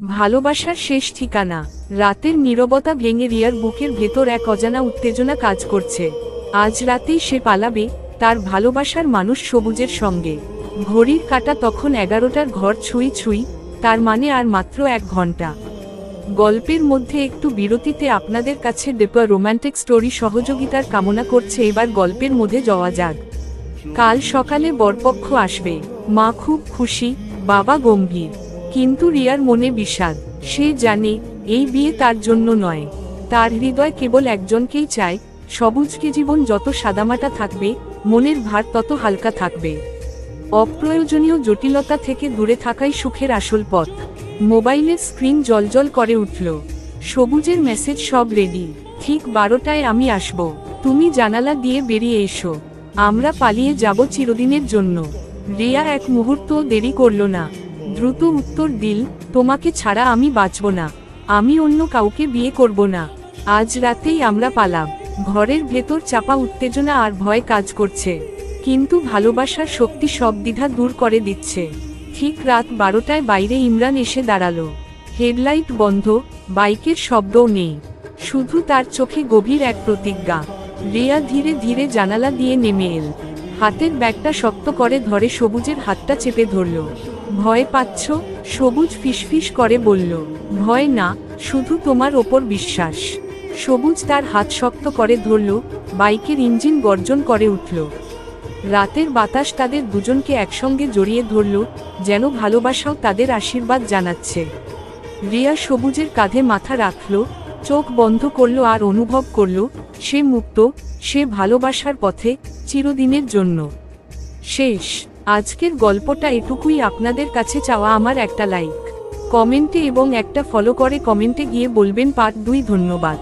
ভালোবাসার শেষ ঠিকানা। রাতের নীরবতা ভেঙে রিয়ার বুকের ভেতর এক অজানা উত্তেজনা কাজ করছে। আজ রাতেই সে পালাবে তার ভালোবাসার মানুষ সবুজের সঙ্গে। ঘড়ির কাঁটা তখন 11টার ঘর ছুঁই ছুঁই, তার মানে আর মাত্র 1 ঘন্টা। গল্পের মধ্যে একটু বিরতিতে আপনাদের কাছে ডেপা রোম্যান্টিক স্টোরি সহযোগিতার কামনা করছে। এবার গল্পের মধ্যে যাওয়া যাক। কাল সকালে বরপক্ষ আসবে। মা খুব খুশি, বাবা গম্ভীর, কিন্তু রিয়ার মনে বিষাদ। সে জানে এই বিয়ে তার জন্য নয়, তার হৃদয় কেবল একজনকেই চায়। সবুজকে জীবন যত সাদামাটা থাকবে, মনের ভার তত হালকা থাকবে। অপ্রয়োজনীয় জটিলতা থেকে দূরে থাকাই সুখের আসল পথ। মোবাইলের স্ক্রিন জ্বলজ্বল করে উঠল। সবুজের মেসেজ, সব রেডি, ঠিক 12টায় আমি আসব, তুমি জানালা দিয়ে বেরিয়ে এসো, আমরা পালিয়ে যাব চিরদিনের জন্য। রিয়া এক মুহূর্তও দেরি করল না, দ্রুত উত্তর দিল, তোমাকে ছাড়া আমি বাঁচব না, আমি অন্য কাউকে বিয়ে করব না, আজ রাতেই আমরা পালাম। ঘরের ভেতর চাপা উত্তেজনা আর ভয় কাজ করছে, কিন্তু ভালোবাসার শক্তি সব দ্বিধা দূর করে দিচ্ছে। ঠিক রাত 12টায় বাইরে ইমরান এসে দাঁড়ালো। হেডলাইট বন্ধ, বাইকের শব্দও নেই, শুধু তার চোখে গভীর এক প্রতিজ্ঞা। রিয়া ধীরে ধীরে জানালা দিয়ে নেমে এল, হাতের ব্যাগটা শক্ত করে ধরে সবুজের হাতটা চেপে ধরল। ভয় পাচ্ছ? সবুজ ফিসফিস করে বলল, ভয় না, শুধু তোমার ওপর বিশ্বাস। সবুজ তার হাত শক্ত করে ধরল। বাইকের ইঞ্জিন গর্জন করে উঠল। রাতের বাতাস তাদের দুজনকে একসঙ্গে জড়িয়ে ধরল, যেন ভালোবাসাও তাদের আশীর্বাদ জানাচ্ছে। রিয়া সবুজের কাঁধে মাথা রাখল, চোখ বন্ধ করল আর অনুভব করল সে মুক্ত, সে ভালোবাসার পথে, চিরদিনের জন্য। শেষ। আজকের গল্পটা এটুকুই। আপনাদের কাছে চাওয়া আমার একটা লাইক, কমেন্টে এবং একটা ফলো করে কমেন্টে গিয়ে বলবেন পার্ট 2। ধন্যবাদ।